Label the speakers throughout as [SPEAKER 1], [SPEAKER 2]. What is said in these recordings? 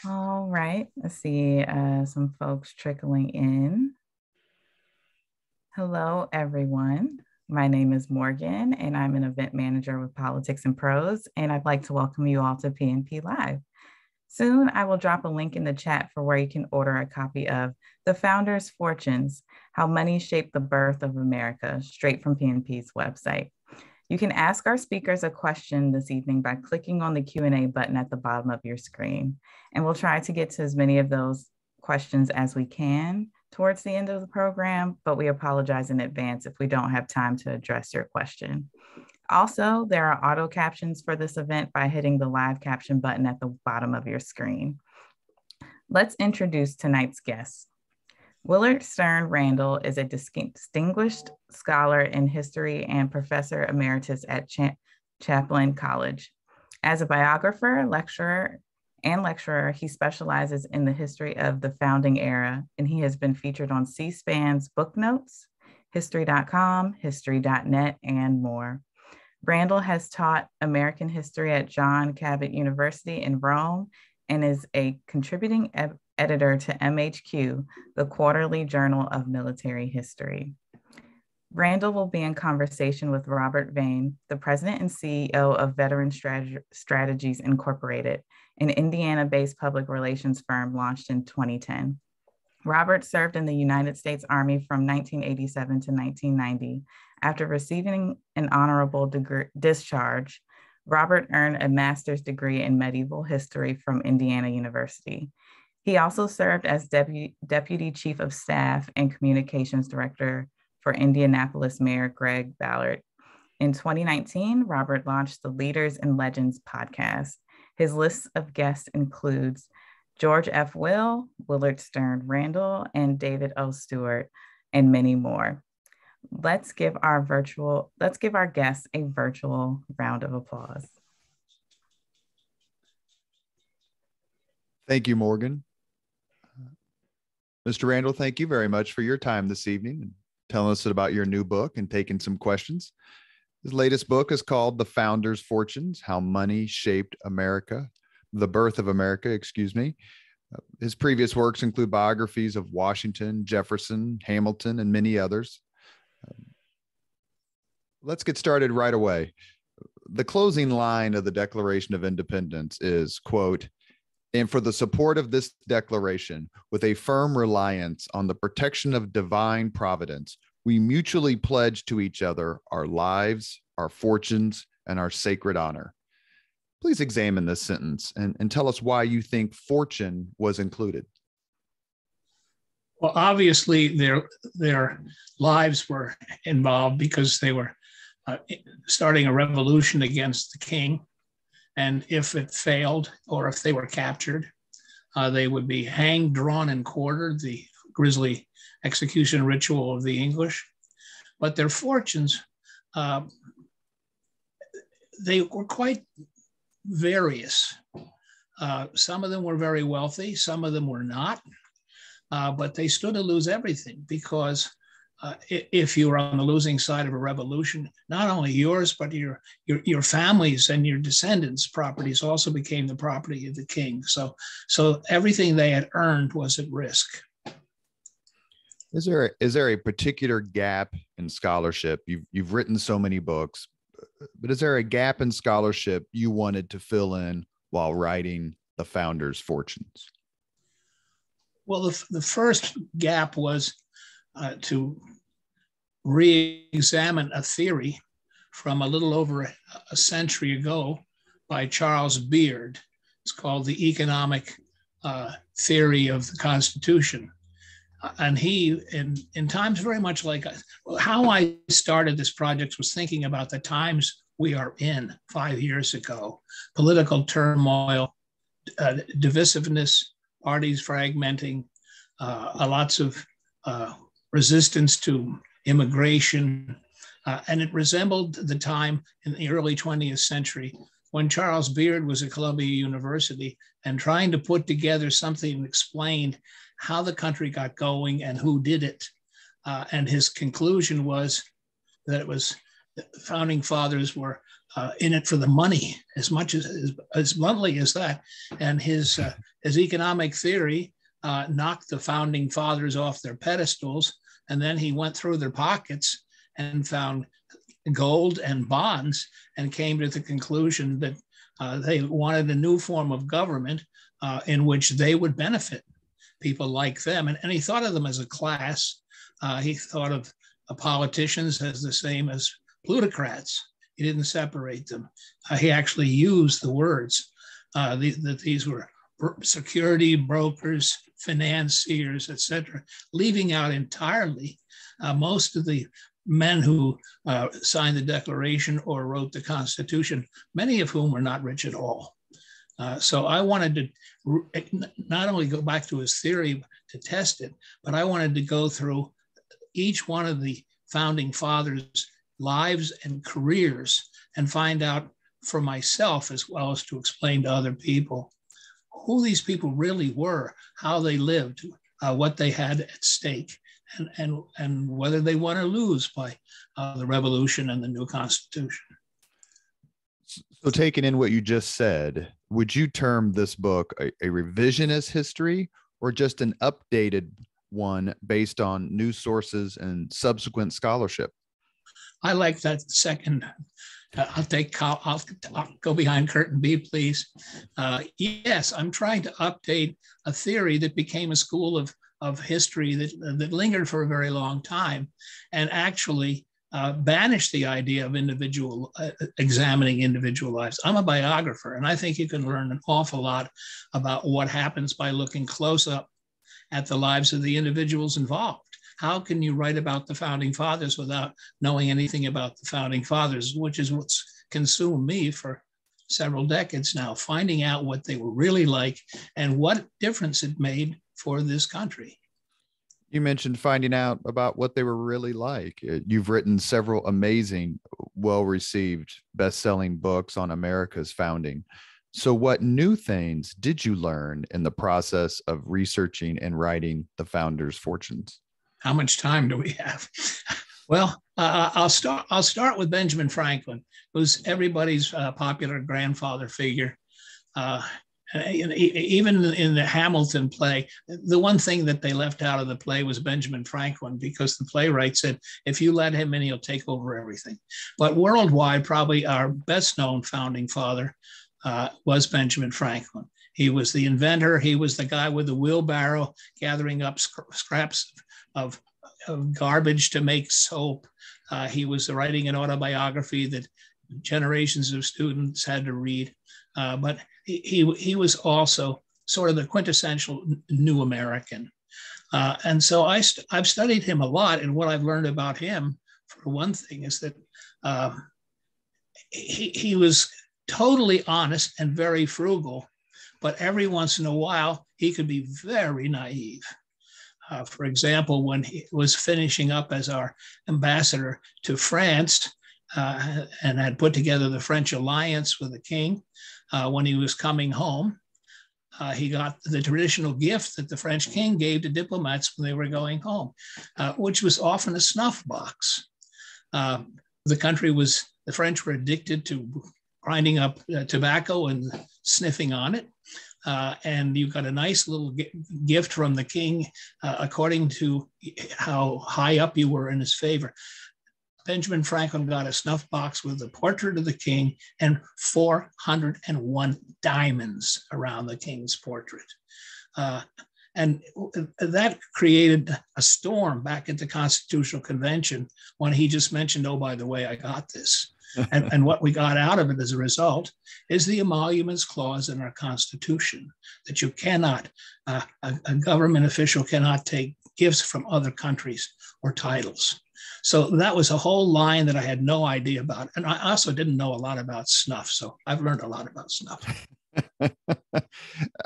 [SPEAKER 1] All right, let's see some folks trickling in. Hello, everyone. My name is Morgan, and I'm an event manager with Politics and Prose, and I'd like to welcome you all to PNP Live. Soon, I will drop a link in the chat for where you can order a copy of The Founders' Fortunes, How Money Shaped the Birth of America, straight from PNP's website. You can ask our speakers a question this evening by clicking on the Q&A button at the bottom of your screen. And we'll try to get to as many of those questions as we can towards the end of the program, but we apologize in advance if we don't have time to address your question. Also, there are auto captions for this event by hitting the live caption button at the bottom of your screen. Let's introduce tonight's guests. Willard Sterne Randall is a distinguished scholar in history and professor emeritus at Champlain College. As a biographer, lecturer, he specializes in the history of the founding era, and he has been featured on C-SPAN's Booknotes, History.com, History.net, and more. Randall has taught American history at John Cabot University in Rome and is a contributing editor to MHQ, the Quarterly Journal of Military History. Randall will be in conversation with Robert Vane, the president and CEO of Veteran Strategies Incorporated, an Indiana-based public relations firm launched in 2010. Robert served in the United States Army from 1987 to 1990. After receiving an honorable discharge, Robert earned a master's degree in medieval history from Indiana University. He also served as Deputy Chief of Staff and Communications Director for Indianapolis Mayor Greg Ballard. In 2019, Robert launched the Leaders and Legends podcast. His list of guests includes George F. Will, Willard Sterne Randall, and David O. Stewart, and many more. Let's give our guests a virtual round of applause.
[SPEAKER 2] Thank you, Morgan. Mr. Randall, thank you very much for your time this evening and telling us about your new book and taking some questions. His latest book is called The Founders' Fortunes, How Money Shaped America, the Birth of America, excuse me. His previous works include biographies of Washington, Jefferson, Hamilton, and many others. Let's get started right away. The closing line of the Declaration of Independence is, quote, "And for the support of this declaration, with a firm reliance on the protection of divine providence, we mutually pledge to each other our lives, our fortunes, and our sacred honor." Please examine this sentence and tell us why you think fortune was included.
[SPEAKER 3] Well, obviously, their lives were involved because they were starting a revolution against the king. And if it failed, or if they were captured, they would be hanged, drawn, and quartered, the grisly execution ritual of the English. But their fortunes, they were quite various. Some of them were very wealthy, some of them were not, but they stood to lose everything because if you were on the losing side of a revolution, not only yours, but your families and your descendants' properties also became the property of the king. So everything they had earned was at risk.
[SPEAKER 2] Is there a particular gap in scholarship? You've written so many books, but is there a gap in scholarship you wanted to fill in while writing The Founders' Fortunes?
[SPEAKER 3] Well, the first gap was to re-examine a theory from a little over a century ago by Charles Beard. It's called the economic theory of the Constitution. And he, in times very much like how I started this project, was thinking about the times we are in 5 years ago: political turmoil, divisiveness, parties fragmenting, lots of resistance to immigration. And it resembled the time in the early 20th century when Charles Beard was at Columbia University and trying to put together something that explained how the country got going and who did it. And his conclusion was that it was the founding fathers were in it for the money as much as bluntly as that. And his economic theory knocked the founding fathers off their pedestals. And then he went through their pockets and found gold and bonds and came to the conclusion that they wanted a new form of government in which they would benefit people like them. And he thought of them as a class. He thought of politicians as the same as plutocrats. He didn't separate them. He actually used the words that these were security brokers, financiers, etc., leaving out entirely most of the men who signed the Declaration or wrote the Constitution, many of whom were not rich at all. So I wanted to not only go back to his theory to test it, but I wanted to go through each one of the founding fathers' lives and careers and find out for myself, as well as to explain to other people, who these people really were, how they lived, what they had at stake, and whether they won or lose by the revolution and the new Constitution.
[SPEAKER 2] So taking in what you just said, would you term this book a revisionist history or just an updated one based on new sources and subsequent scholarship?
[SPEAKER 3] I like that second. I'll go behind curtain B, please. Yes, I'm trying to update a theory that became a school of history that lingered for a very long time and actually banished the idea of examining individual lives. I'm a biographer, and I think you can learn an awful lot about what happens by looking close up at the lives of the individuals involved. How can you write about the founding fathers without knowing anything about the founding fathers, which is what's consumed me for several decades now, finding out what they were really like and what difference it made for this country.
[SPEAKER 2] You mentioned finding out about what they were really like. You've written several amazing, well-received, best-selling books on America's founding. So what new things did you learn in the process of researching and writing the founders' fortunes?
[SPEAKER 3] How much time do we have? Well, I'll start with Benjamin Franklin, who's everybody's popular grandfather figure. Even in the Hamilton play, the one thing that they left out of the play was Benjamin Franklin, because the playwright said, if you let him in, he'll take over everything. But worldwide, probably our best known founding father was Benjamin Franklin. He was the inventor. He was the guy with the wheelbarrow gathering up scraps of garbage to make soap. He was writing an autobiography that generations of students had to read. But he was also sort of the quintessential new American. And so I've studied him a lot. And what I've learned about him, for one thing, is that he was totally honest and very frugal, but every once in a while, he could be very naive. For example, when he was finishing up as our ambassador to France and had put together the French alliance with the king, when he was coming home, he got the traditional gift that the French king gave to diplomats when they were going home, which was often a snuff box. The French were addicted to grinding up tobacco and sniffing on it. And you got a nice little gift from the king according to how high up you were in his favor. Benjamin Franklin got a snuff box with a portrait of the king and 401 diamonds around the king's portrait. And that created a storm back at the Constitutional Convention when he just mentioned, oh, by the way, I got this. And what we got out of it as a result is the emoluments clause in our Constitution, that you cannot, a government official cannot take gifts from other countries or titles. So that was a whole line that I had no idea about. And I also didn't know a lot about snuff. So I've learned a lot about snuff.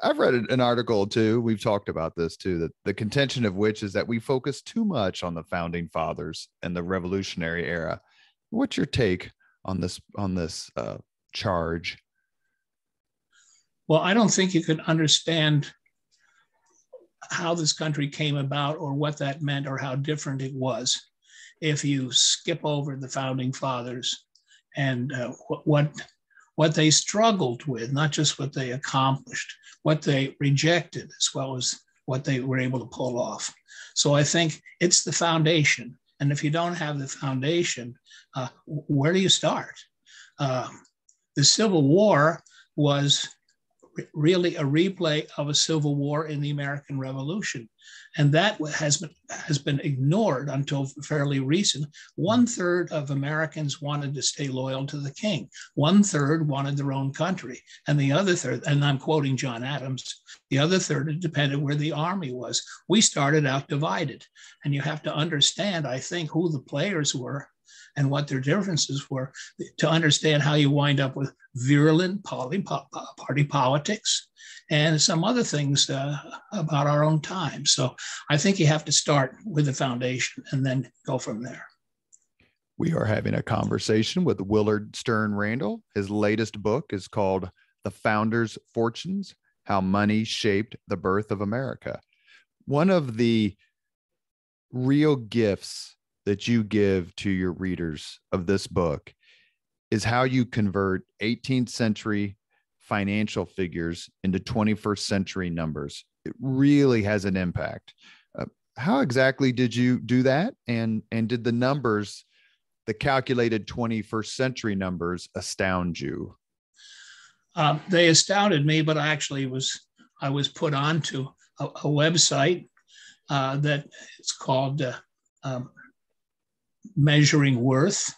[SPEAKER 2] I've read an article too. We've talked about this too, that the contention of which is that we focus too much on the founding fathers and the Revolutionary era. What's your take on this charge?
[SPEAKER 3] Well, I don't think you can understand how this country came about or what that meant or how different it was if you skip over the founding fathers and what they struggled with, not just what they accomplished, what they rejected, as well as what they were able to pull off. So I think it's the foundation. And if you don't have the foundation, where do you start? The Civil War was really a replay of a civil war in the American Revolution. And that has been ignored until fairly recent. 1/3 of Americans wanted to stay loyal to the king. 1/3 wanted their own country. And the other third, and I'm quoting John Adams, the other third, it depended where the army was. We started out divided. And you have to understand, I think, who the players were and what their differences were to understand how you wind up with virulent party politics and some other things about our own time. So I think you have to start with the foundation and then go from there.
[SPEAKER 2] We are having a conversation with Willard Sterne Randall. His latest book is called The Founders' Fortunes: How Money Shaped the Birth of America. One of the real gifts that you give to your readers of this book is how you convert 18th century financial figures into 21st century numbers. It really has an impact. How exactly did you do that? And did the numbers, the calculated 21st century numbers, astound you?
[SPEAKER 3] They astounded me, but I was put onto a website that it's called Measuring Worth.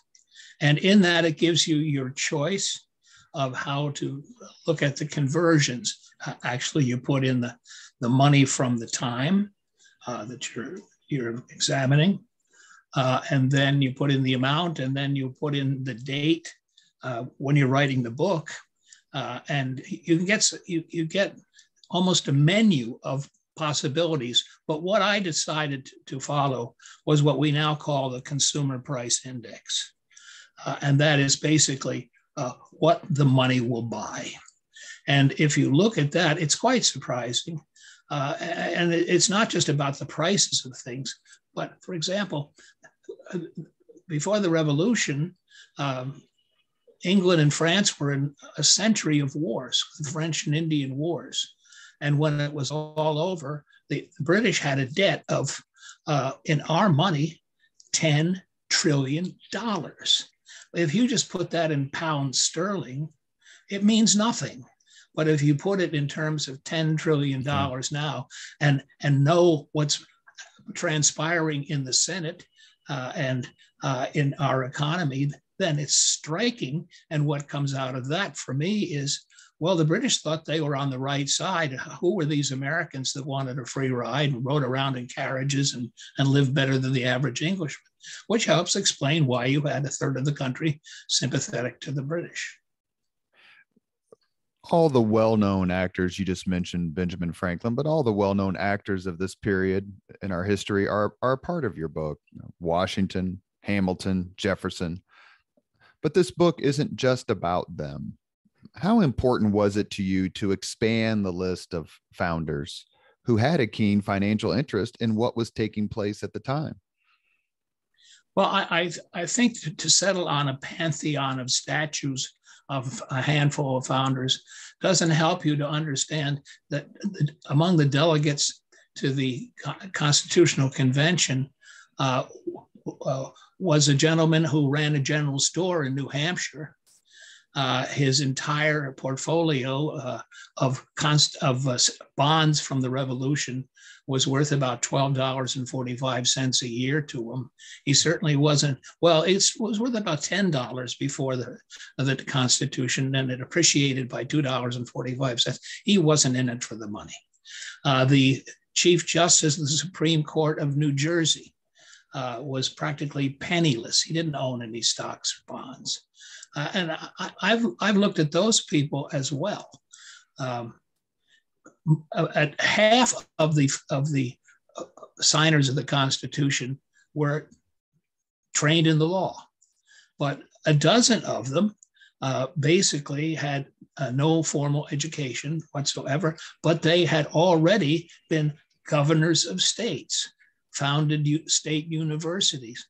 [SPEAKER 3] And in that, it gives you your choice of how to look at the conversions. Actually, you put in the money from the time that you're examining, and then you put in the amount, and then you put in the date when you're writing the book, and you get almost a menu of possibilities. But what I decided to follow was what we now call the Consumer Price Index. And that is basically what the money will buy. And if you look at that, it's quite surprising. And it's not just about the prices of things, but for example, before the Revolution, England and France were in a century of wars, the French and Indian Wars. And when it was all over, the British had a debt of, in our money, $10 trillion. If you just put that in pounds sterling, it means nothing. But if you put it in terms of $10 trillion now and know what's transpiring in the Senate and in our economy, then it's striking. And what comes out of that for me is, well, the British thought they were on the right side. Who were these Americans that wanted a free ride and rode around in carriages and lived better than the average Englishman? Which helps explain why you had 1/3 of the country sympathetic to the British.
[SPEAKER 2] All the well-known actors, you just mentioned Benjamin Franklin, but all the well-known actors of this period in our history are a part of your book. Washington, Hamilton, Jefferson. But this book isn't just about them. How important was it to you to expand the list of founders who had a keen financial interest in what was taking place at the time?
[SPEAKER 3] Well, I think to settle on a pantheon of statues of a handful of founders doesn't help you to understand that among the delegates to the Constitutional Convention was a gentleman who ran a general store in New Hampshire. His entire portfolio of bonds from the Revolution was worth about $12.45 a year to him. He certainly wasn't, well, it was worth about $10 before the Constitution, and it appreciated by $2.45. He wasn't in it for the money. The Chief Justice of the Supreme Court of New Jersey was practically penniless. He didn't own any stocks or bonds. And I've looked at those people as well. At half of the signers of the Constitution were trained in the law, but a dozen of them basically had no formal education whatsoever, but they had already been governors of states. founded state universities.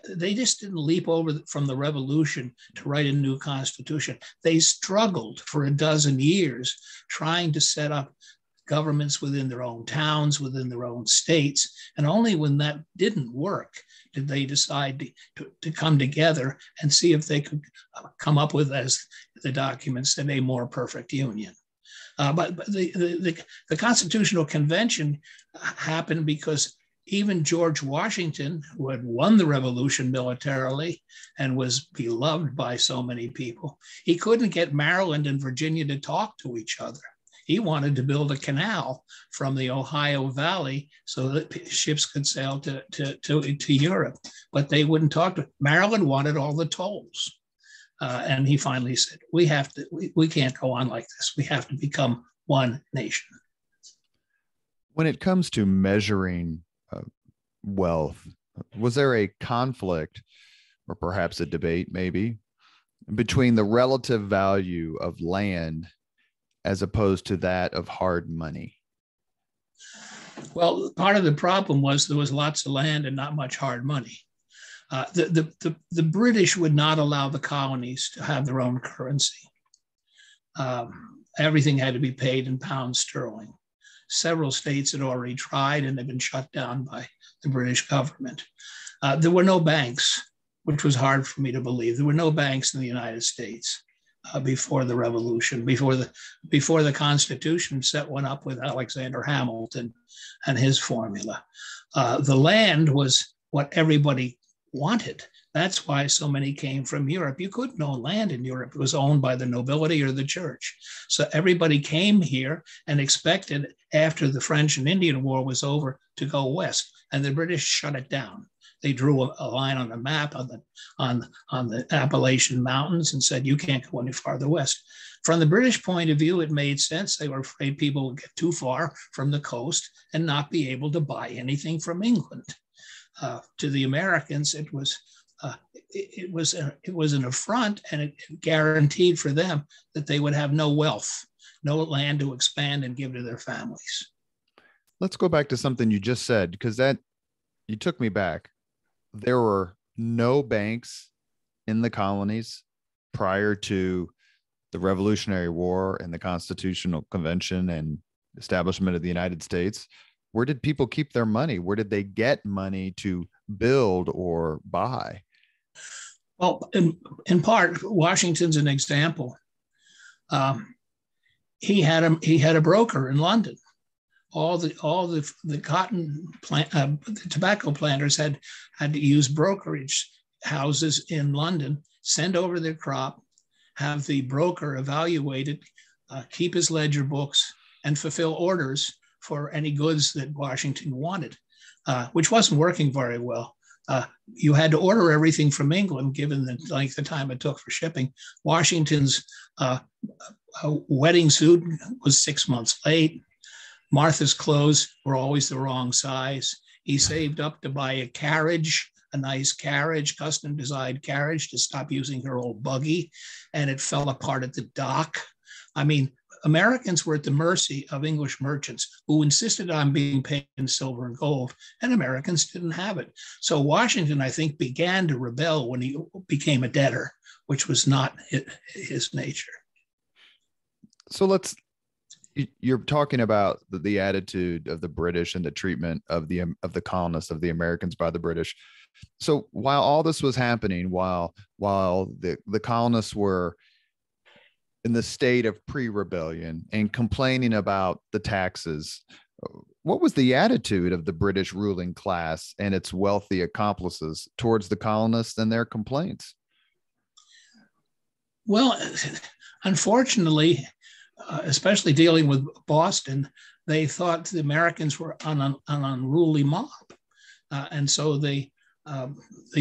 [SPEAKER 3] They just didn't leap over from the revolution to write a new constitution. They struggled for a dozen years trying to set up governments within their own towns, within their own states. And only when that didn't work did they decide to come together and see if they could come up with, as the document said, a more perfect union. But the Constitutional Convention happened because even George Washington, who had won the revolution militarily and was beloved by so many people, he couldn't get Maryland and Virginia to talk to each other. He wanted to build a canal from the Ohio Valley so that ships could sail to Europe, but they wouldn't talk to. Maryland wanted all the tolls. And he finally said, we can't go on like this. We have to become one nation.
[SPEAKER 2] When it comes to measuring wealth, was there a conflict, or perhaps a debate maybe, between the relative value of land as opposed to that of hard money?
[SPEAKER 3] Well, part of the problem was there was lots of land and not much hard money. The British would not allow the colonies to have their own currency. Everything had to be paid in pounds sterling. Several states had already tried and had been shut down by the British government. There were no banks, which was hard for me to believe. There were no banks in the United States before the Revolution, before the Constitution set one up with Alexander Hamilton and his formula. The land was what everybody wanted. That's why so many came from Europe. You couldn't own land in Europe. It was owned by the nobility or the church. So everybody came here and expected, after the French and Indian War was over, to go west. And the British shut it down. They drew a line on the map on the Appalachian Mountains and said, you can't go any farther west. From the British point of view, it made sense. They were afraid people would get too far from the coast and not be able to buy anything from England. To the Americans, it was an affront, and it guaranteed for them that they would have no wealth, no land to expand and give to their families.
[SPEAKER 2] Let's go back to something you just said, because you took me back. There were no banks in the colonies prior to the Revolutionary War and the Constitutional Convention and establishment of the United States. Where did people keep their money? Where did they get money to build or buy?
[SPEAKER 3] Well, in part, Washington's an example. He had a broker in London. All the cotton plant, the tobacco planters had to use brokerage houses in London, send over their crop, have the broker evaluate it, keep his ledger books, and fulfill orders for any goods that Washington wanted, which wasn't working very well. You had to order everything from England, given the length of time it took for shipping. Washington's wedding suit was 6 months late. Martha's clothes were always the wrong size. He saved up to buy a carriage, a nice carriage, custom designed carriage, to stop using her old buggy, and it fell apart at the dock. I mean, Americans were at the mercy of English merchants who insisted on being paid in silver and gold, and Americans didn't have it. So Washington, I think, began to rebel when he became a debtor, which was not his nature.
[SPEAKER 2] So you're talking about the attitude of the British and the treatment of the colonists, of the Americans by the British. So while all this was happening, while the colonists were in the state of pre-rebellion and complaining about the taxes, what was the attitude of the British ruling class and its wealthy accomplices towards the colonists and their complaints?
[SPEAKER 3] Well, unfortunately, especially dealing with Boston, they thought the Americans were an unruly mob. And so they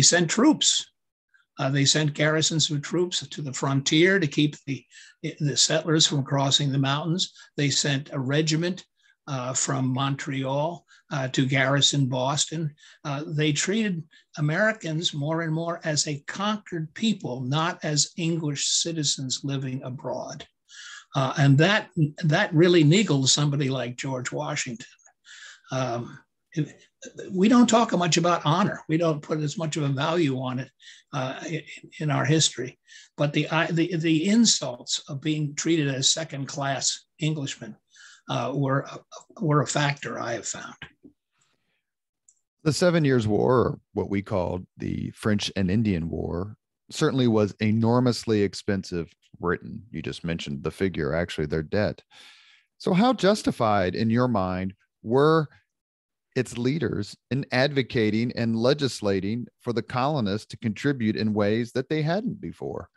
[SPEAKER 3] sent troops. They sent garrisons of troops to the frontier to keep the settlers from crossing the mountains. They sent a regiment from Montreal to garrison Boston. They treated Americans more and more as a conquered people, not as English citizens living abroad. And that really niggled somebody like George Washington. we don't talk much about honor. We don't put as much of a value on it in our history. But the insults of being treated as second-class Englishmen were a factor, I have found.
[SPEAKER 2] The 7 Years' War, or what we called the French and Indian War, certainly was enormously expensive for Britain. You just mentioned the figure, actually, their debt. So how justified, in your mind, were its leaders in advocating and legislating for the colonists to contribute in ways that they hadn't before?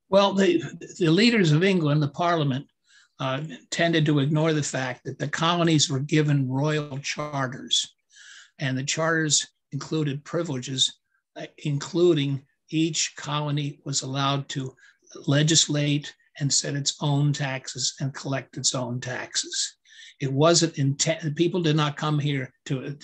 [SPEAKER 3] Well, the leaders of England, the Parliament, tended to ignore the fact that the colonies were given royal charters, and the charters included privileges, including each colony was allowed to legislate and set its own taxes and collect its own taxes. It wasn't people did not come here to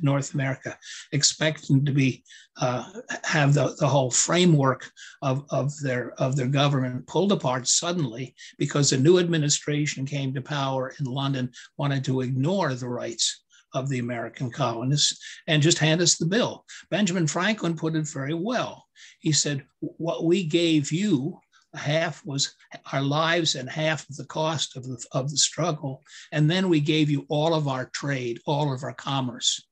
[SPEAKER 3] North America expecting to be have the whole framework of their government pulled apart suddenly because a new administration came to power in London, wanted to ignore the rights of the American colonists and just hand us the bill. Benjamin Franklin put it very well. He said, what we gave you, half was our lives and half of the cost of the struggle. And then we gave you all of our trade, all of our commerce.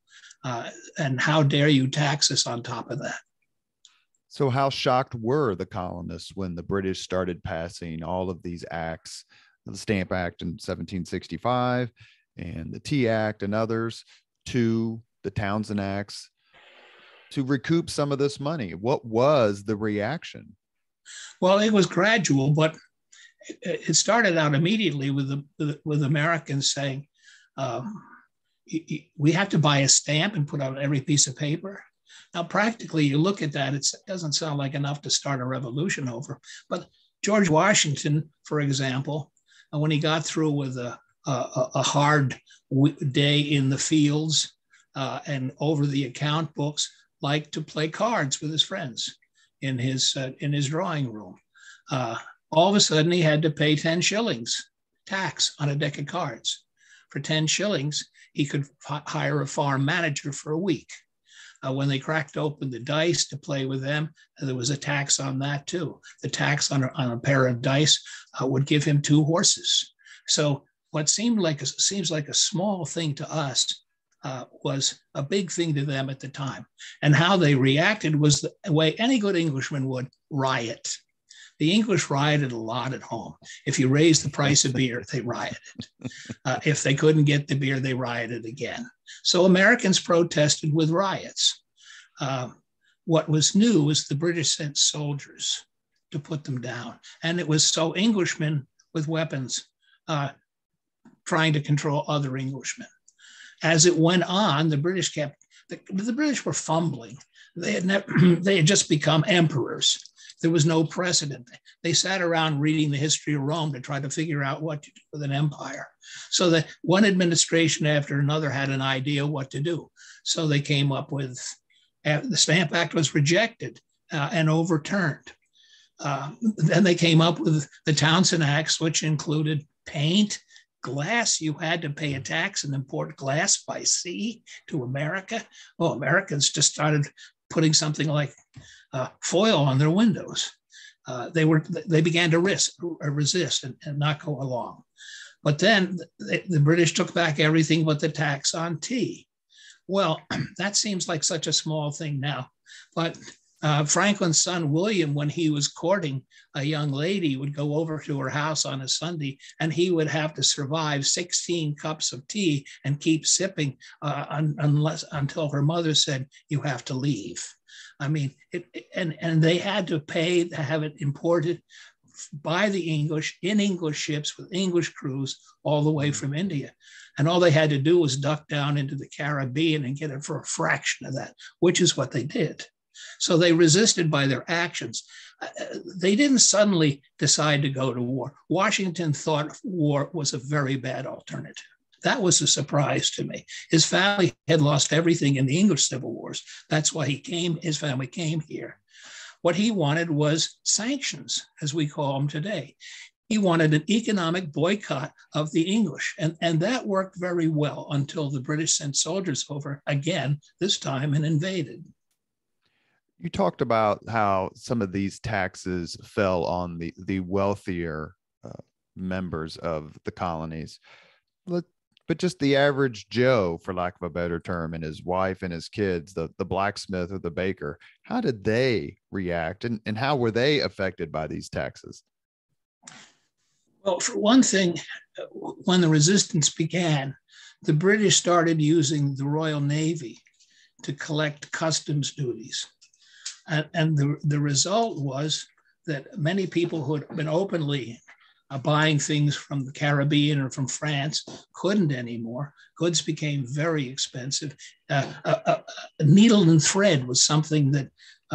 [SPEAKER 3] And how dare you tax us on top of that?
[SPEAKER 2] So how shocked were the colonists when the British started passing all of these acts, the Stamp Act in 1765 and the Tea Act and others, to the Townshend Acts, to recoup some of this money? What was the reaction?
[SPEAKER 3] Well, it was gradual, but it started out immediately with Americans saying, we have to buy a stamp and put on every piece of paper. Now, practically, you look at that, it doesn't sound like enough to start a revolution over. But George Washington, for example, when he got through with a hard day in the fields and over the account books, liked to play cards with his friends in his drawing room. All of a sudden, he had to pay 10 shillings tax on a deck of cards. For 10 shillings, he could hire a farm manager for a week. When they cracked open the dice to play with them, there was a tax on that too. The tax on a pair of dice would give him 2 horses. So what seems like a small thing to us was a big thing to them at the time. And how they reacted was the way any good Englishman would: riot. The English rioted a lot at home. If you raised the price of beer, they rioted. If they couldn't get the beer, they rioted again. So Americans protested with riots. What was new was the British sent soldiers to put them down. And it was so Englishmen with weapons trying to control other Englishmen. As it went on, the British were fumbling. They had just become emperors. There was no precedent. They sat around reading the history of Rome to try to figure out what to do with an empire. So that one administration after another had an idea what to do. So they came up with, the Stamp Act was rejected and overturned. Then they came up with the Townshend Acts, which included paint, glass. You had to pay a tax and import glass by sea to America. Well, Americans just started putting something like foil on their windows. They began to resist and not go along. But then the British took back everything but the tax on tea. Well, that seems like such a small thing now. But Franklin's son, William, when he was courting a young lady, would go over to her house on a Sunday, and he would have to survive 16 cups of tea and keep sipping until her mother said, "You have to leave." I mean, and they had to pay to have it imported by the English in English ships with English crews all the way from India. And all they had to do was duck down into the Caribbean and get it for a fraction of that, which is what they did. So they resisted by their actions. They didn't suddenly decide to go to war. Washington thought war was a very bad alternative. That was a surprise to me. His family had lost everything in the English Civil Wars. That's why his family came here. What he wanted was sanctions, as we call them today. He wanted an economic boycott of the English. And that worked very well until the British sent soldiers over again, this time, and invaded.
[SPEAKER 2] You talked about how some of these taxes fell on the wealthier members of the colonies. But just the average Joe, for lack of a better term, and his wife and his kids, the blacksmith or the baker, how did they react, and how were they affected by these taxes?
[SPEAKER 3] Well, for one thing, when the resistance began, the British started using the Royal Navy to collect customs duties. And the result was that many people who had been openly buying things from the Caribbean or from France couldn't anymore. Goods became very expensive. Needle and thread was something that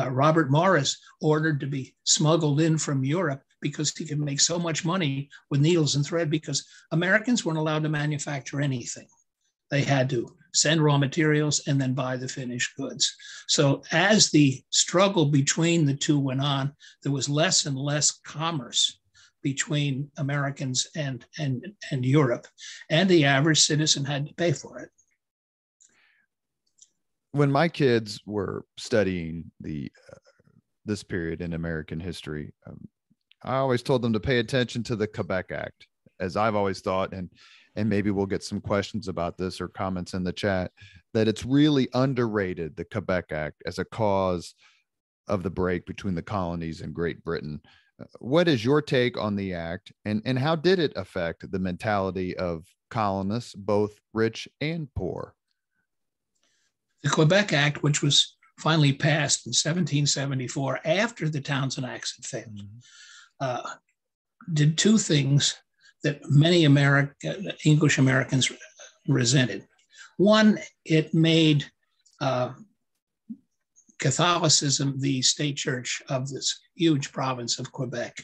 [SPEAKER 3] Robert Morris ordered to be smuggled in from Europe because he could make so much money with needles and thread, because Americans weren't allowed to manufacture anything. They had to send raw materials and then buy the finished goods. So as the struggle between the two went on, there was less and less commerce between Americans and Europe, and the average citizen had to pay for it.
[SPEAKER 2] When my kids were studying this period in American history, I always told them to pay attention to the Quebec Act, as I've always thought, and maybe we'll get some questions about this or comments in the chat, that it's really underrated, the Quebec Act, as a cause of the break between the colonies and Great Britain. What is your take on the act, and how did it affect the mentality of colonists, both rich and poor?
[SPEAKER 3] The Quebec Act, which was finally passed in 1774 after the Townshend Acts had failed, did two things that many English Americans resented. One, it made Catholicism the state church of this huge province of Quebec.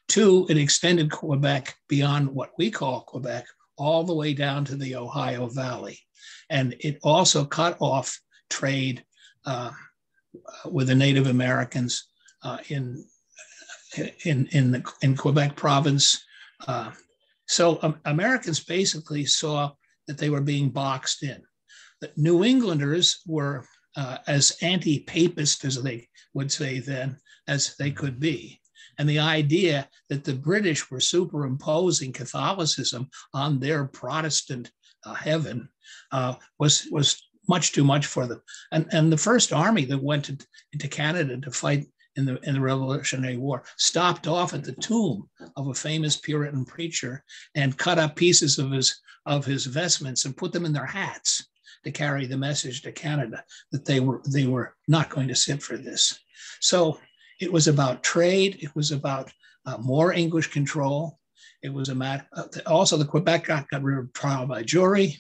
[SPEAKER 3] Two, it extended Quebec beyond what we call Quebec, all the way down to the Ohio Valley. And it also cut off trade with the Native Americans in Quebec province. So Americans basically saw that they were being boxed in. The New Englanders were as anti-papist, as they would say then, as they could be. And the idea that the British were superimposing Catholicism on their Protestant heaven was much too much for them. And the first army that went into Canada to fight in the Revolutionary War stopped off at the tomb of a famous Puritan preacher and cut up pieces of his vestments and put them in their hats to carry the message to Canada that they were not going to sit for this. So it was about trade. It was about more English control. It was a matter. Also, the Quebec Act got rid of trial by jury.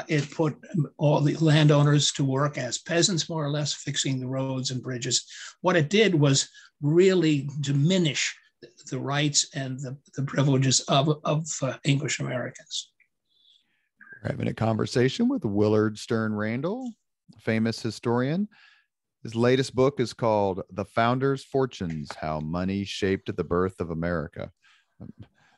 [SPEAKER 3] It put all the landowners to work as peasants, more or less, fixing the roads and bridges. What it did was really diminish the rights and the privileges of English Americans.
[SPEAKER 2] We're having a conversation with Willard Sterne Randall, famous historian. His latest book is called The Founders' Fortunes: How Money Shaped the Birth of America.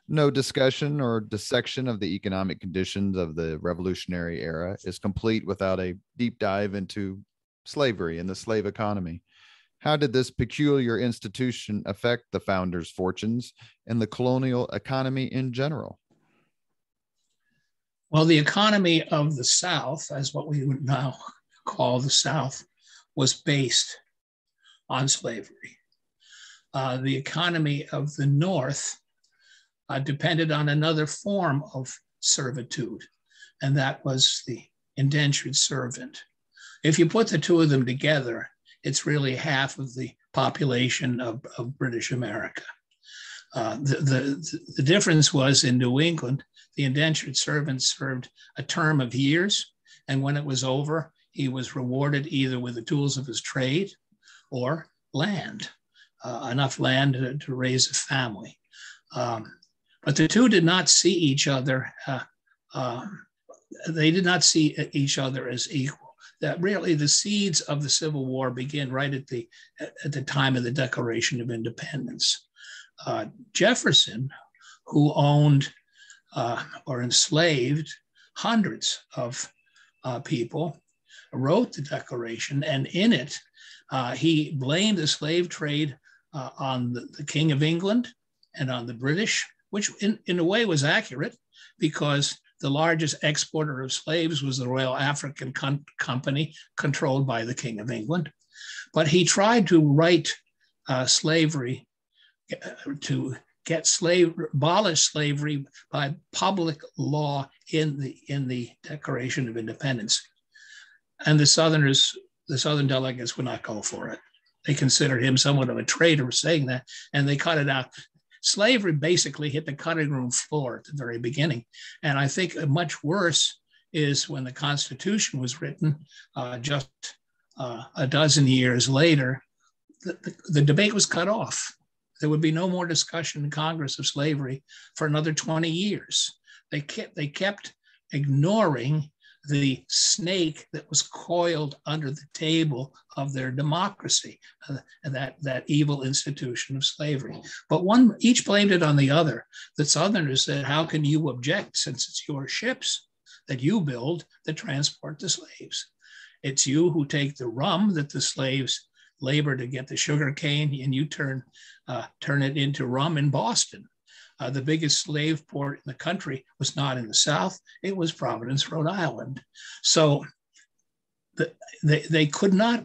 [SPEAKER 2] No discussion or dissection of the economic conditions of the Revolutionary era is complete without a deep dive into slavery and the slave economy. How did this peculiar institution affect the founders' fortunes and the colonial economy in general?
[SPEAKER 3] Well, the economy of the South, as what we would now call the South, was based on slavery. The economy of the North depended on another form of servitude, and that was the indentured servant. If you put the two of them together, it's really half of the population of British America. The difference was in New England, the indentured servant served a term of years, and when it was over, he was rewarded either with the tools of his trade or land, enough land to raise a family. But the two did not see each other. They did not see each other as equal. That really the seeds of the Civil War begin right at the time of the Declaration of Independence. Jefferson, who owned or enslaved hundreds of people, wrote the Declaration, and in it, he blamed the slave trade on the King of England and on the British, which in a way was accurate, because the largest exporter of slaves was the Royal African Company, controlled by the King of England. But he tried to write slavery, to abolish slavery by public law in the Declaration of Independence. And the Southern delegates would not go for it. They considered him somewhat of a traitor saying that, and they cut it out. Slavery basically hit the cutting room floor at the very beginning. And I think much worse is when the Constitution was written just a dozen years later, the debate was cut off. There would be no more discussion in Congress of slavery for another 20 years. They kept ignoring the snake that was coiled under the table of their democracy, that evil institution of slavery. But each blamed it on the other. The Southerners said, how can you object, since it's your ships that you build that transport the slaves? It's you who take the rum that the slaves labor to get the sugar cane, and you turn it into rum in Boston. The biggest slave port in the country was not in the South, it was Providence, Rhode Island. So they could not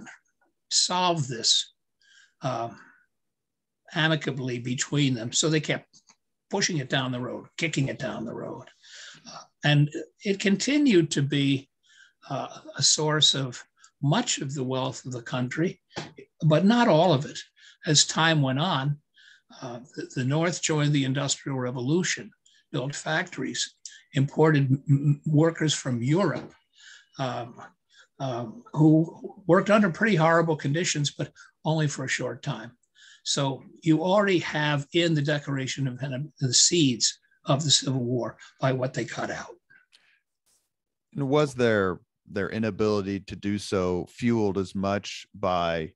[SPEAKER 3] solve this amicably between them. So they kept pushing it down the road, kicking it down the road. And it continued to be a source of much of the wealth of the country, but not all of it. As time went on, the North joined the Industrial Revolution, built factories, imported workers from Europe who worked under pretty horrible conditions, but only for a short time. So you already have in the Declaration of Independence the seeds of the Civil War by what they cut out.
[SPEAKER 2] And was their inability to do so fueled as much by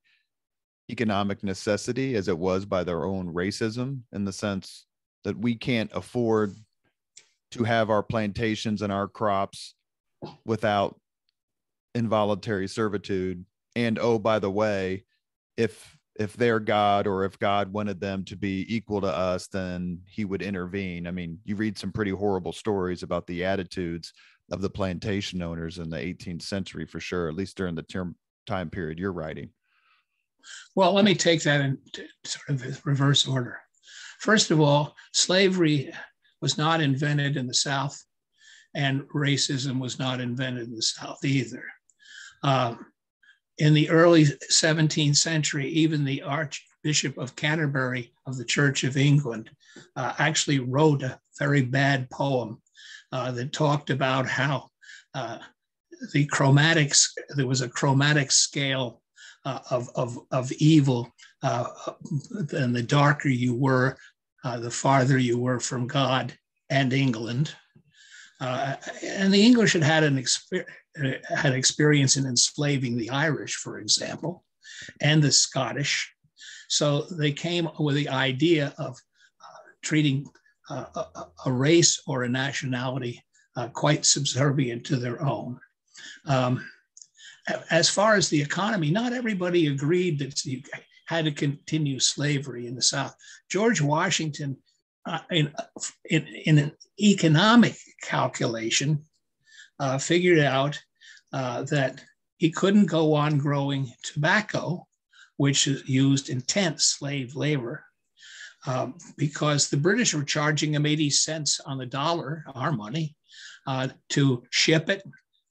[SPEAKER 2] economic necessity as it was by their own racism, in the sense that we can't afford to have our plantations and our crops without involuntary servitude? And oh, by the way, if they're God, or if God wanted them to be equal to us, then he would intervene. I mean, you read some pretty horrible stories about the attitudes of the plantation owners in the 18th century, for sure, at least during the time period you're writing.
[SPEAKER 3] Well, let me take that in sort of reverse order. First of all, slavery was not invented in the South, and racism was not invented in the South either. In the early 17th century, even the Archbishop of Canterbury of the Church of England actually wrote a very bad poem that talked about how there was a chromatic scale of evil, and the darker you were, the farther you were from God and England. And the English had experience in enslaving the Irish, for example, and the Scottish. So they came with the idea of treating a race or a nationality quite subservient to their own. As far as the economy, not everybody agreed that you had to continue slavery in the South. George Washington, in an economic calculation, figured out that he couldn't go on growing tobacco, which used intense slave labor, because the British were charging him 80 cents on the dollar, our money, to ship it,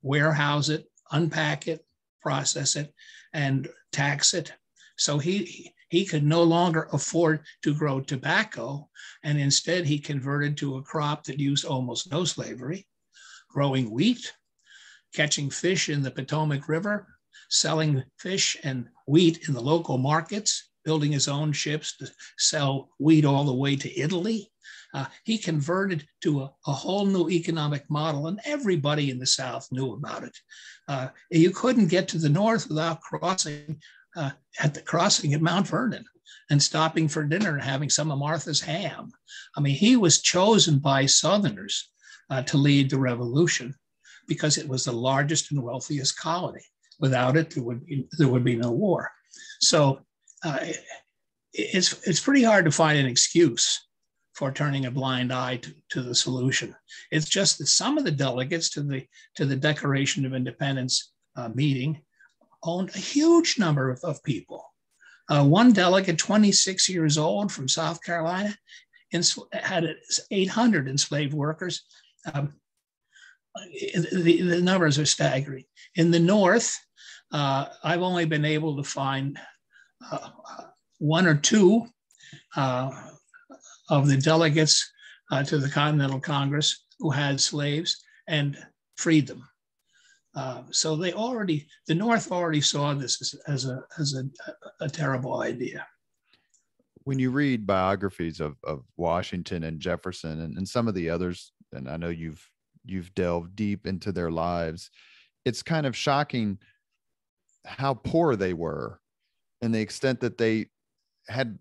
[SPEAKER 3] warehouse it, unpack it, process it, and tax it. So he could no longer afford to grow tobacco, and instead he converted to a crop that used almost no slavery, growing wheat, catching fish in the Potomac River, selling fish and wheat in the local markets, building his own ships to sell wheat all the way to Italy. He converted to a whole new economic model, and everybody in the South knew about it. You couldn't get to the North without crossing at Mount Vernon. and stopping for dinner and having some of Martha's ham. I mean, he was chosen by Southerners to lead the revolution because it was the largest and wealthiest colony. Without it, there would be no war. So it's pretty hard to find an excuse for turning a blind eye to the solution. It's just that some of the delegates to the Declaration of Independence meeting owned a huge number of people. One delegate, 26 years old from South Carolina, had 800 enslaved workers. The numbers are staggering. In the North, I've only been able to find one or two of the delegates to the Continental Congress who had slaves and freed them. So the North already saw this as a terrible idea.
[SPEAKER 2] When you read biographies of Washington and Jefferson and some of the others, and I know you've delved deep into their lives, it's kind of shocking how poor they were and the extent that they had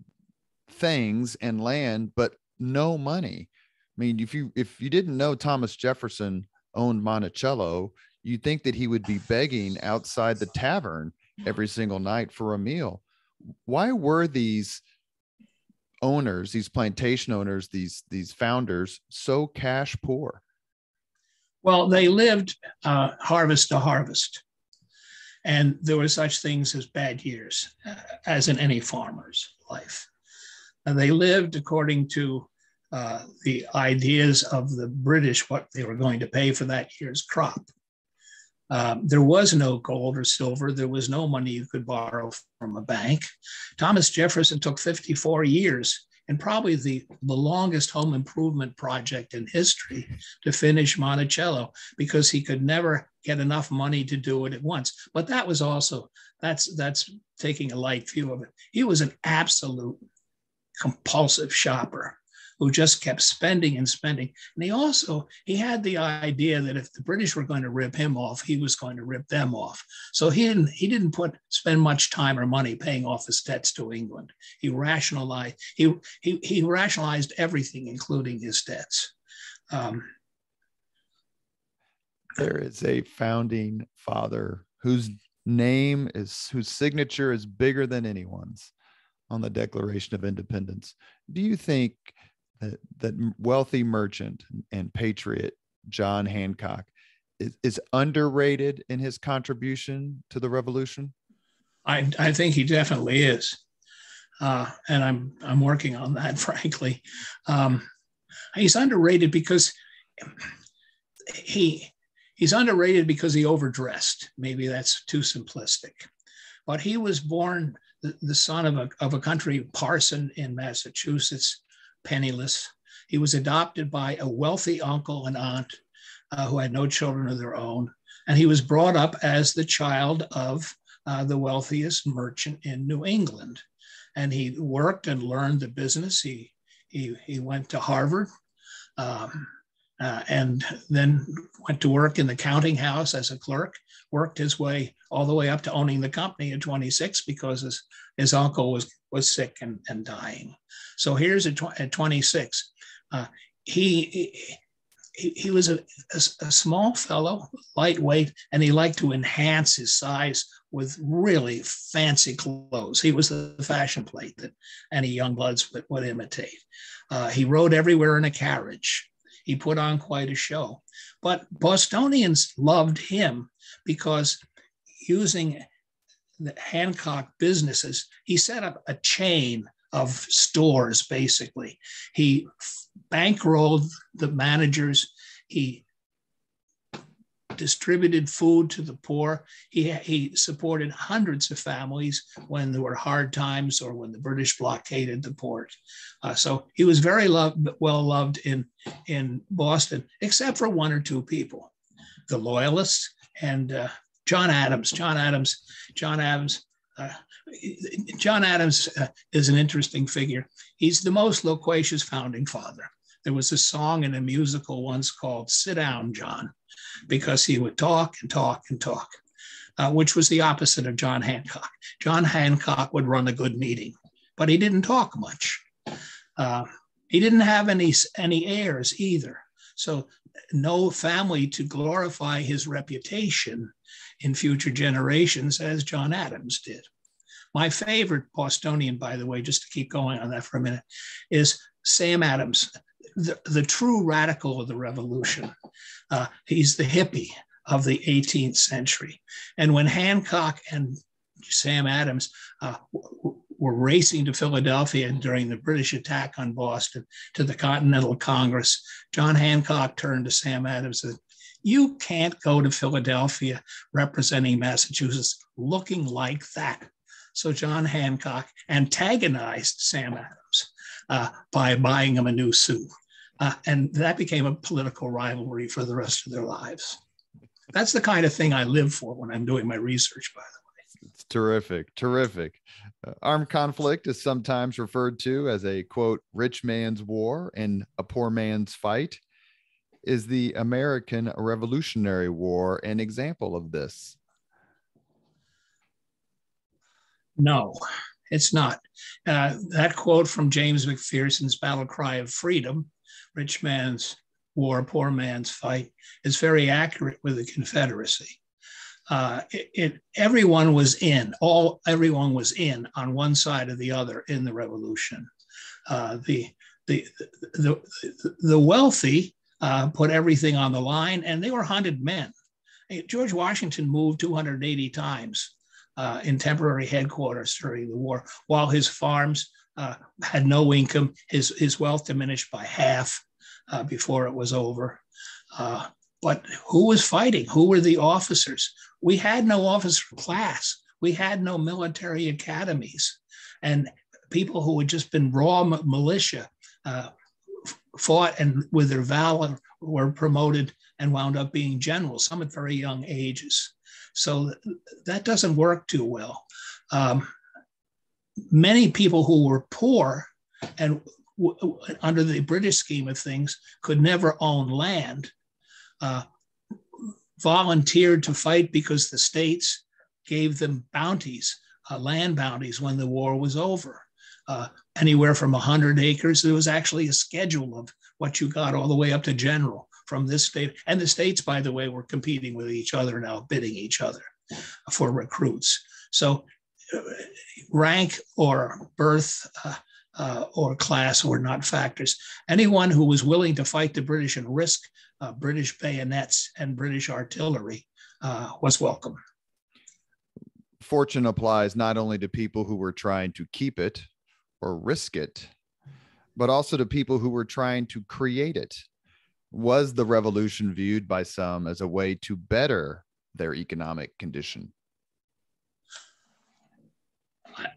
[SPEAKER 2] things and land, but no money. I mean, if you didn't know Thomas Jefferson owned Monticello, you'd think that he would be begging outside the tavern every single night for a meal. Why were these owners, these plantation owners, these founders so cash poor?
[SPEAKER 3] Well, they lived harvest to harvest. And there were such things as bad years, as in any farmer's life. And they lived according to the ideas of the British, what they were going to pay for that year's crop. There was no gold or silver. There was no money you could borrow from a bank. Thomas Jefferson took 54 years and probably the longest home improvement project in history to finish Monticello, because he could never get enough money to do it at once. But that was also, that's taking a light view of it. He was an absolute compulsive shopper who just kept spending and spending. And he had the idea that if the British were going to rip him off, he was going to rip them off. So he didn't spend much time or money paying off his debts to England. He rationalized everything, including his debts.
[SPEAKER 2] There is a founding father whose signature is bigger than anyone's on the Declaration of Independence. Do you think that wealthy merchant and patriot John Hancock is underrated in his contribution to the revolution?
[SPEAKER 3] I think he definitely is, and I'm working on that. Frankly, he's underrated because he's underrated because he overdressed. Maybe that's too simplistic, but he was born the son of a country parson in Massachusetts, penniless. He was adopted by a wealthy uncle and aunt who had no children of their own. And he was brought up as the child of the wealthiest merchant in New England. And he worked and learned the business. He went to Harvard and then went to work in the counting house as a clerk, worked his way all the way up to owning the company at 26 because his uncle was sick and dying. So here's at 26. He was a small fellow, lightweight, and he liked to enhance his size with really fancy clothes. He was the fashion plate that any young bloods would imitate. He rode everywhere in a carriage. He put on quite a show. But Bostonians loved him because using the Hancock businesses, he set up a chain of stores, basically. He bankrolled the managers. He distributed food to the poor. He supported hundreds of families when there were hard times or when the British blockaded the port. So he was very well loved in Boston, except for one or two people, the Loyalists and John Adams. John Adams is an interesting figure. He's the most loquacious founding father. There was a song in a musical once called "Sit Down, John," because he would talk and talk and talk, which was the opposite of John Hancock. John Hancock would run a good meeting. but he didn't talk much. He didn't have any heirs either. So no family to glorify his reputation in future generations as John Adams did. My favorite Bostonian, by the way, just to keep going on that for a minute, is Sam Adams, the true radical of the Revolution. He's the hippie of the 18th century. And when Hancock and Sam Adams were racing to Philadelphia during the British attack on Boston to the Continental Congress, John Hancock turned to Sam Adams and said, "You can't go to Philadelphia representing Massachusetts looking like that." So John Hancock antagonized Sam Adams by buying him a new suit. And that became a political rivalry for the rest of their lives. That's the kind of thing I live for when I'm doing my research, by the way.
[SPEAKER 2] It's terrific, terrific. Armed conflict is sometimes referred to as a, quote, rich man's war and a poor man's fight. Is the American Revolutionary War an example of this?
[SPEAKER 3] No, it's not. That quote from James McPherson's Battle Cry of Freedom, rich man's war, poor man's fight, is very accurate with the Confederacy. Everyone was in on one side or the other in the Revolution. The wealthy put everything on the line, and they were hunted men. George Washington moved 280 times in temporary headquarters during the war, while his farms had no income. His wealth diminished by half before it was over. But who was fighting? Who were the officers? We had no officer class. We had no military academies. And people who had just been raw militia fought and with their valor were promoted and wound up being generals, some at very young ages. So that doesn't work too well. Many people who were poor and under the British scheme of things could never own land, volunteered to fight because the states gave them bounties, land bounties when the war was over. Anywhere from 100 acres, there was actually a schedule of what you got all the way up to general from this state. And the states, by the way, were competing with each other now, bidding each other for recruits. So rank or birth or class were not factors. Anyone who was willing to fight the British and risk British bayonets and British artillery was welcome.
[SPEAKER 2] Fortune applies not only to people who were trying to keep it or risk it, but also to people who were trying to create it. Was the revolution viewed by some as a way to better their economic condition?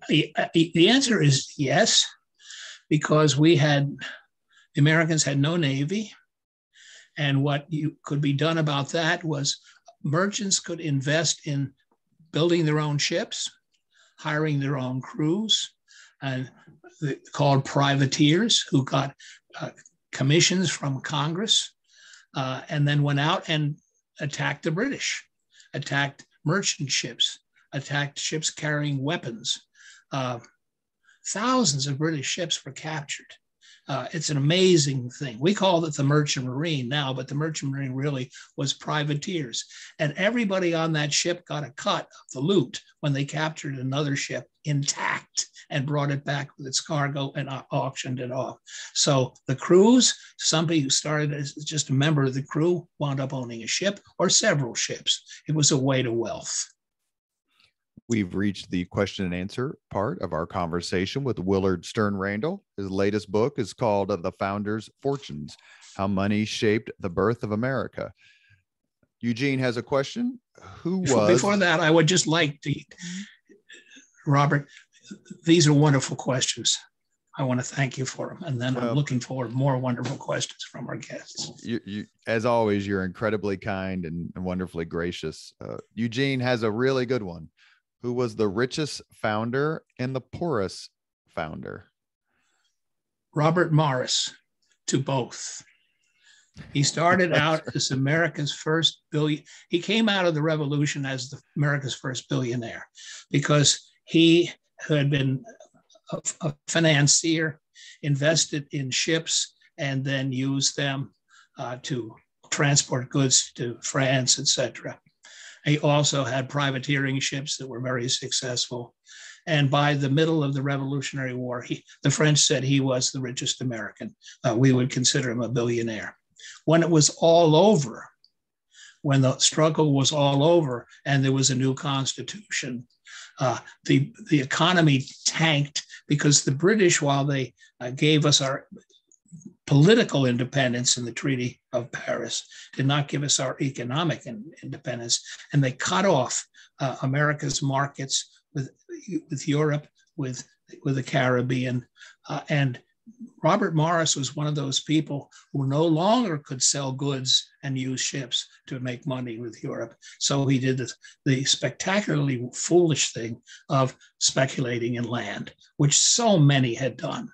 [SPEAKER 3] The answer is yes, because the Americans had no navy. And what could be done about that was merchants could invest in building their own ships, hiring their own crews, and called privateers, who got commissions from Congress, and then went out and attacked the British, attacked merchant ships, attacked ships carrying weapons. Thousands of British ships were captured. It's an amazing thing. We call it the Merchant Marine now, but the Merchant Marine really was privateers. And everybody on that ship got a cut of the loot when they captured another ship intact and brought it back with its cargo and auctioned it off. So the crews, somebody who started as just a member of the crew wound up owning a ship or several ships. It was a way to wealth.
[SPEAKER 2] We've reached the question and answer part of our conversation with Willard Sterne Randall. His latest book is called The Founders' Fortunes: How Money Shaped the Birth of America. Eugene has a question. Before that, I would just like to, Robert, these are wonderful questions. I want to thank you for them. And then I'm looking forward to more wonderful questions from our guests. You, as always, you're incredibly kind and wonderfully gracious. Eugene has a really good one. Who was the richest founder and the poorest founder?
[SPEAKER 3] Robert Morris, to both. He started out as America's first he came out of the Revolution as America's first billionaire because he had been a financier, invested in ships, and then used them to transport goods to France, etc. He also had privateering ships that were very successful. And by the middle of the Revolutionary War, the French said he was the richest American. We would consider him a billionaire. When it was all over, when the struggle was all over and there was a new constitution, the economy tanked because the British, while they gave us our political independence in the Treaty of Paris, did not give us our economic independence. And they cut off America's markets with Europe, with the Caribbean. And Robert Morris was one of those people who no longer could sell goods and use ships to make money with Europe. So he did the spectacularly foolish thing of speculating in land, which so many had done.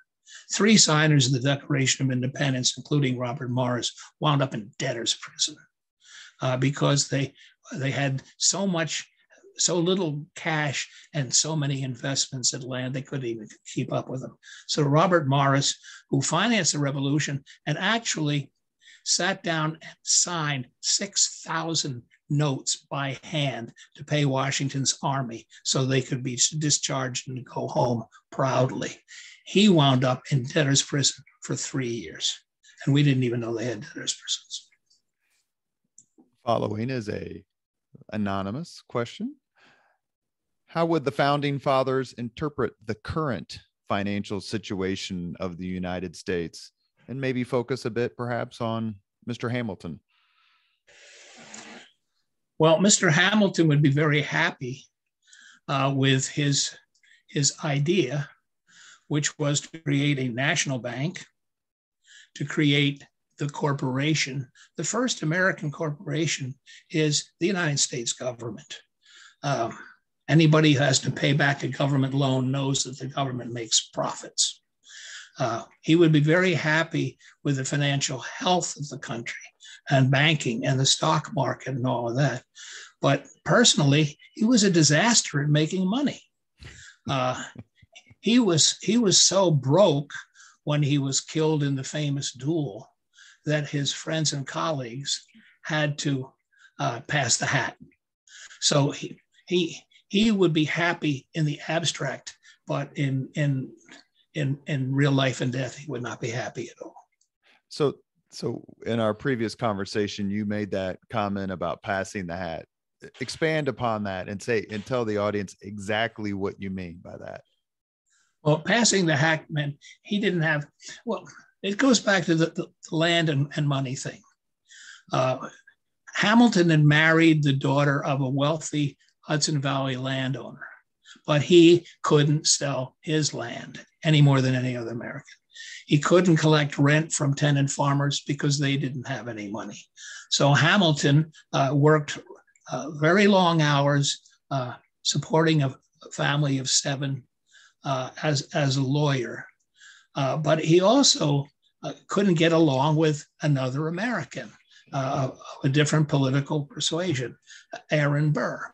[SPEAKER 3] 3 signers of the Declaration of Independence, including Robert Morris, wound up in debtor's prison because they had so little cash and so many investments in land, they couldn't even keep up with them. So Robert Morris, who financed the revolution and actually sat down and signed 6,000 notes by hand to pay Washington's army so they could be discharged and go home proudly. He wound up in debtor's prison for 3 years. And we didn't even know they had debtor's prisons.
[SPEAKER 2] Following is a anonymous question. How would the founding fathers interpret the current financial situation of the United States, and maybe focus a bit perhaps on Mr. Hamilton?
[SPEAKER 3] Well, Mr. Hamilton would be very happy with his idea, which was to create a national bank, to create the corporation. The first American corporation is the United States government. Anybody who has to pay back a government loan knows that the government makes profits. He would be very happy with the financial health of the country and banking and the stock market and all of that. But personally, he was a disaster at making money. He was so broke when he was killed in the famous duel that his friends and colleagues had to pass the hat. So he would be happy in the abstract, but in real life and death, he would not be happy at all.
[SPEAKER 2] So in our previous conversation, you made that comment about passing the hat. Expand upon that and tell the audience exactly what you mean by that.
[SPEAKER 3] Well, passing the hat meant he didn't have, well, it goes back to the land and money thing. Hamilton had married the daughter of a wealthy Hudson Valley landowner, but he couldn't sell his land any more than any other American. He couldn't collect rent from tenant farmers because they didn't have any money. So Hamilton worked very long hours supporting a family of 7 as a lawyer. But he also couldn't get along with another American of a different political persuasion, Aaron Burr.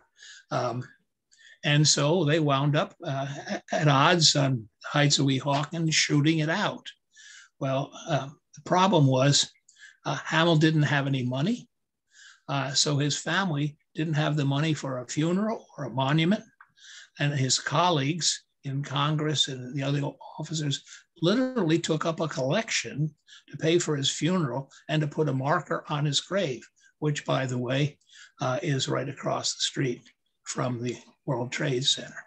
[SPEAKER 3] And so they wound up at odds on the Heights of Weehawken, shooting it out. Well, the problem was Hamilton didn't have any money. So his family didn't have the money for a funeral or a monument. And his colleagues in Congress and the other officers literally took up a collection to pay for his funeral and to put a marker on his grave, which, by the way, is right across the street from the World Trade Center.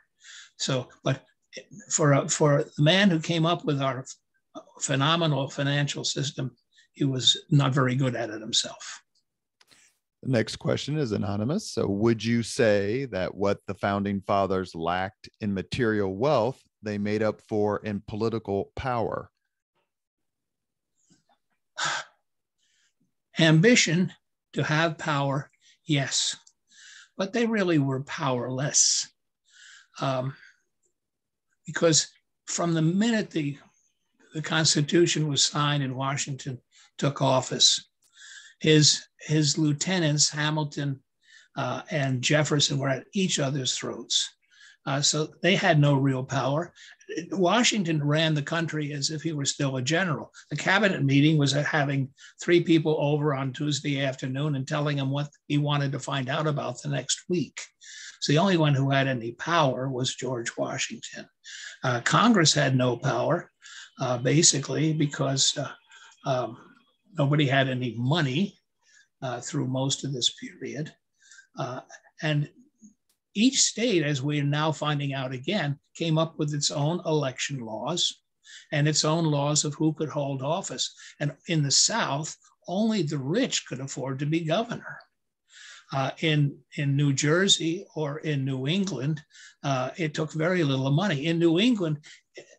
[SPEAKER 3] So, but for the man who came up with our phenomenal financial system, he was not very good at it himself.
[SPEAKER 2] The next question is anonymous. So would you say that what the founding fathers lacked in material wealth, they made up for in political power?
[SPEAKER 3] Ambition to have power, yes, but they really were powerless. Because from the minute the Constitution was signed and Washington took office, his lieutenants, Hamilton and Jefferson, were at each other's throats. So they had no real power. Washington ran the country as if he were still a general. The cabinet meeting was having 3 people over on Tuesday afternoon and telling him what he wanted to find out about the next week. So the only one who had any power was George Washington. Congress had no power, basically, because nobody had any money through most of this period. And each state, as we're now finding out again, came up with its own election laws and its own laws of who could hold office. And in the South, only the rich could afford to be governor. In New Jersey or in New England, it took very little money. In New England,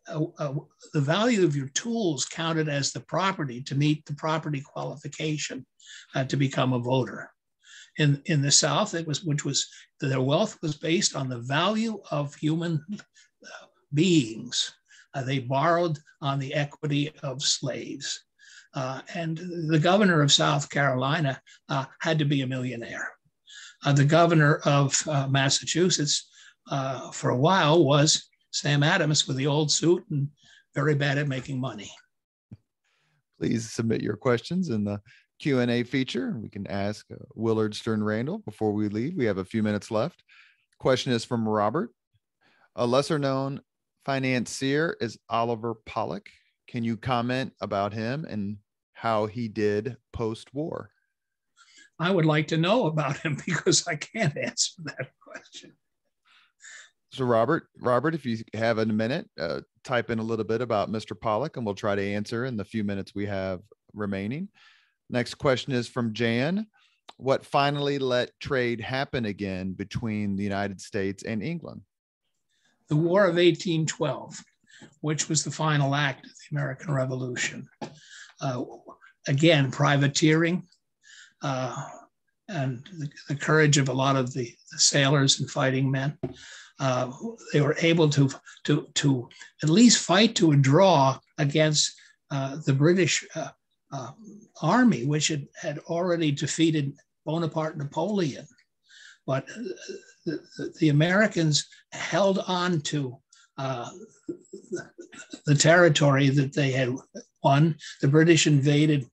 [SPEAKER 3] the value of your tools counted as the property to meet the property qualification to become a voter. In the South, their wealth was based on the value of human beings. They borrowed on the equity of slaves. And the governor of South Carolina had to be a millionaire. The governor of Massachusetts for a while was Sam Adams with the old suit and very bad at making money.
[SPEAKER 2] Please submit your questions in the Q&A feature. We can ask Willard Sterne Randall before we leave. We have a few minutes left. Question is from Robert. A lesser known financier is Oliver Pollack. Can you comment about him and how he did post-war?
[SPEAKER 3] I would like to know about him because I can't answer that question.
[SPEAKER 2] So Robert, if you have a minute, type in a little bit about Mr. Pollack and we'll try to answer in the few minutes we have remaining. Next question is from Jan. What finally let trade happen again between the United States and England?
[SPEAKER 3] The War of 1812, which was the final act of the American Revolution. Again, privateering and the courage of a lot of the sailors and fighting men. They were able to at least fight to a draw against the British army, which had already defeated Bonaparte Napoleon. But the Americans held on to the territory that they had won. The British invaded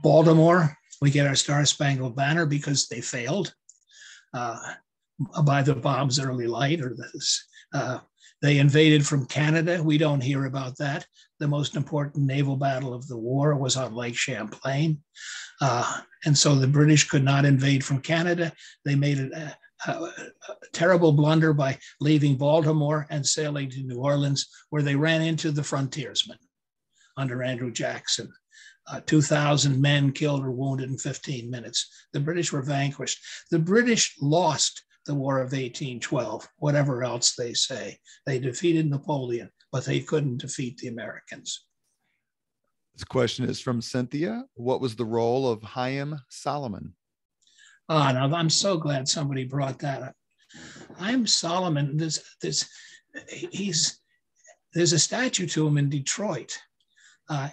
[SPEAKER 3] Baltimore. We get our Star-Spangled Banner because they failed by the bomb's early light. They invaded from Canada. We don't hear about that. The most important naval battle of the war was on Lake Champlain. And so the British could not invade from Canada. They made a terrible blunder by leaving Baltimore and sailing to New Orleans, where they ran into the frontiersmen under Andrew Jackson. 2,000 men killed or wounded in 15 minutes. The British were vanquished. The British lost the War of 1812, whatever else they say. They defeated Napoleon, but they couldn't defeat the Americans.
[SPEAKER 2] This question is from Cynthia. What was the role of Haytham Solomon?
[SPEAKER 3] Now I'm so glad somebody brought that up. Haytham Solomon, there's a statue to him in Detroit.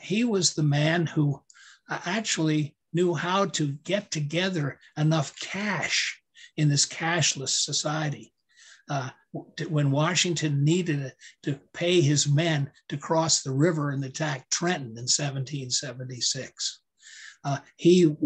[SPEAKER 3] He was the man who actually knew how to get together enough cash in this cashless society. When Washington needed to pay his men to cross the river and attack Trenton in 1776. He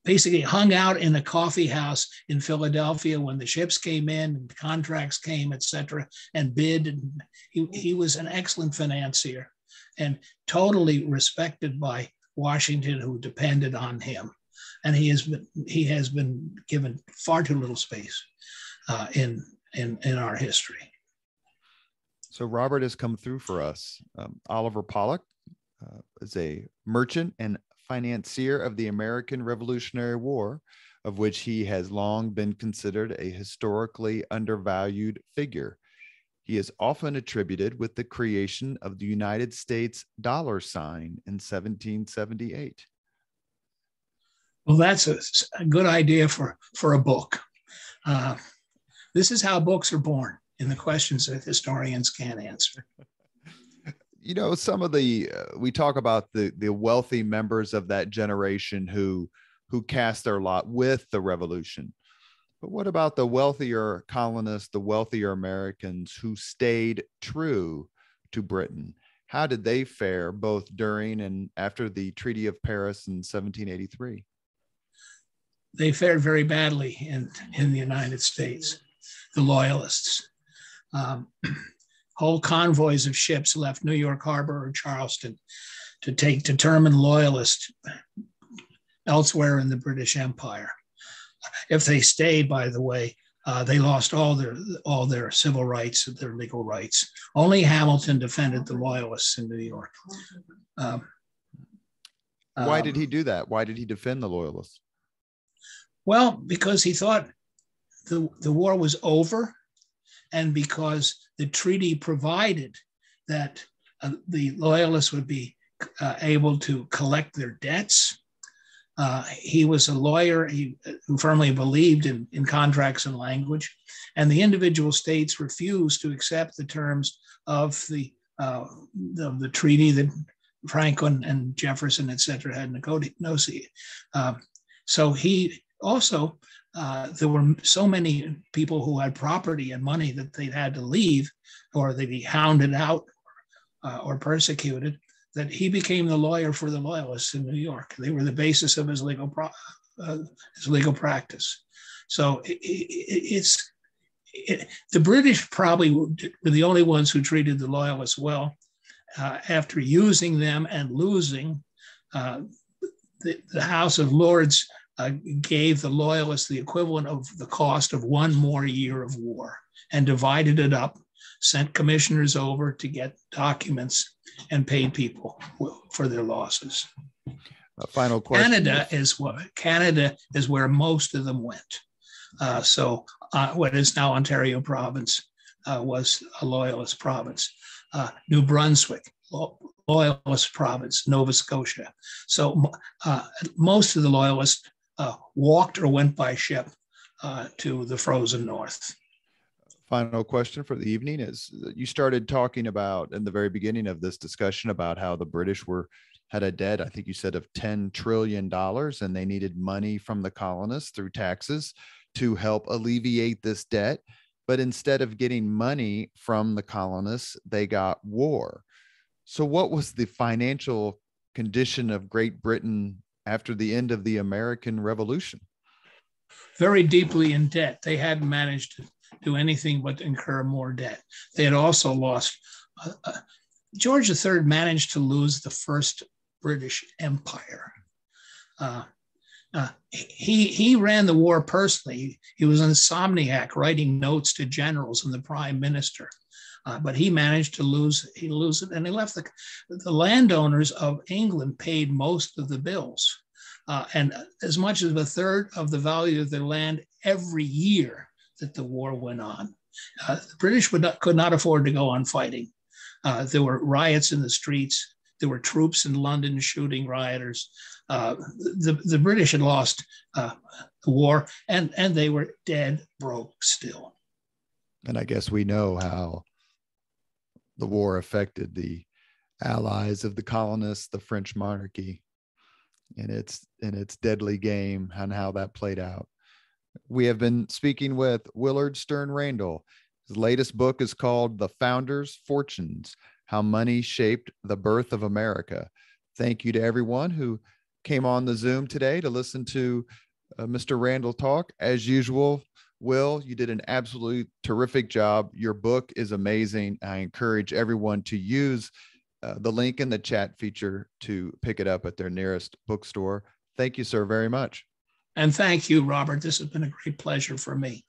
[SPEAKER 3] basically hung out in a coffee house in Philadelphia when the ships came in and contracts came, et cetera, and bid. And he was an excellent financier and totally respected by Washington, who depended on him. And he has been given far too little space in our history.
[SPEAKER 2] So Robert has come through for us. Oliver Pollack is a merchant and financier of the American Revolutionary War, of which he has long been considered a historically undervalued figure. He is often attributed with the creation of the United States dollar sign in 1778.
[SPEAKER 3] Well, that's a good idea for a book. This is how books are born, in the questions that historians can't answer.
[SPEAKER 2] You know, some of we talk about the wealthy members of that generation who cast their lot with the revolution. But what about the wealthier colonists, the wealthier Americans who stayed true to Britain? How did they fare both during and after the Treaty of Paris in 1783?
[SPEAKER 3] They fared very badly in the United States, the Loyalists. Whole convoys of ships left New York Harbor or Charleston to take determined Loyalists elsewhere in the British Empire. If they stayed, by the way, they lost all their civil rights, their legal rights. Only Hamilton defended the Loyalists in New York.
[SPEAKER 2] Why did he do that? Why did he defend the Loyalists?
[SPEAKER 3] Well, because he thought the war was over, and because the treaty provided that the Loyalists would be able to collect their debts. He was a lawyer who firmly believed in contracts and language, and the individual states refused to accept the terms of the treaty that Franklin and Jefferson, et cetera, had negotiated. So he also, there were so many people who had property and money that they had to leave, or they'd be hounded out or persecuted, that he became the lawyer for the Loyalists in New York. They were the basis of his legal practice. So the British probably were the only ones who treated the Loyalists well. After using them and losing, the House of Lords gave the Loyalists the equivalent of the cost of one more year of war and divided it up, sent commissioners over to get documents, and paid people for their losses.
[SPEAKER 2] A final question.
[SPEAKER 3] Canada is where most of them went. What is now Ontario province was a Loyalist province. New Brunswick, Loyalist province, Nova Scotia. So most of the Loyalists walked or went by ship to the frozen north.
[SPEAKER 2] Final question for the evening is, you started talking about in the very beginning of this discussion about how the British had a debt, I think you said, of $10 trillion, and they needed money from the colonists through taxes to help alleviate this debt. But instead of getting money from the colonists, they got war. So what was the financial condition of Great Britain after the end of the American Revolution?
[SPEAKER 3] Very deeply in debt. They hadn't managed to do anything but incur more debt. They had also lost. George III managed to lose the first British Empire. He ran the war personally. He was an insomniac, writing notes to generals and the prime minister. But he managed to lose it, and he left the landowners of England paid most of the bills, and as much as a third of the value of their land every year that the war went on. The British could not afford to go on fighting. There were riots in the streets. There were troops in London shooting rioters. The British had lost the war, and they were dead broke still.
[SPEAKER 2] And I guess we know how the war affected the allies of the colonists, the French monarchy, and its deadly game, and how that played out. We have been speaking with Willard Sterne Randall. His latest book is called The Founders' Fortunes: How Money Shaped the Birth of America. Thank you to everyone who came on the Zoom today to listen to Mr. Randall talk. As usual, Will, you did an absolutely terrific job. Your book is amazing. I encourage everyone to use the link in the chat feature to pick it up at their nearest bookstore. Thank you, sir, very much.
[SPEAKER 3] And thank you, Robert. This has been a great pleasure for me.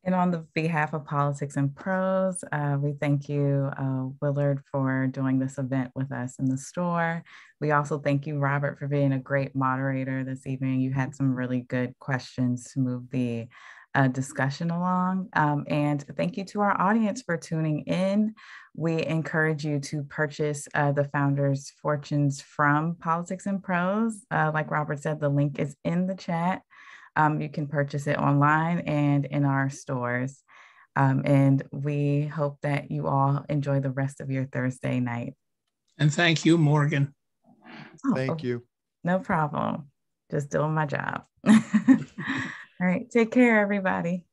[SPEAKER 1] And on the behalf of Politics and Prose, we thank you, Willard, for doing this event with us in the store. We also thank you, Robert, for being a great moderator this evening. You had some really good questions to move the discussion along. And thank you to our audience for tuning in. We encourage you to purchase The Founders' Fortunes from Politics and Prose. Like Robert said, the link is in the chat. You can purchase it online and in our stores. And we hope that you all enjoy the rest of your Thursday night.
[SPEAKER 3] And thank you, Morgan.
[SPEAKER 2] Thank you.
[SPEAKER 1] No problem. Just doing my job. All right. Take care, everybody.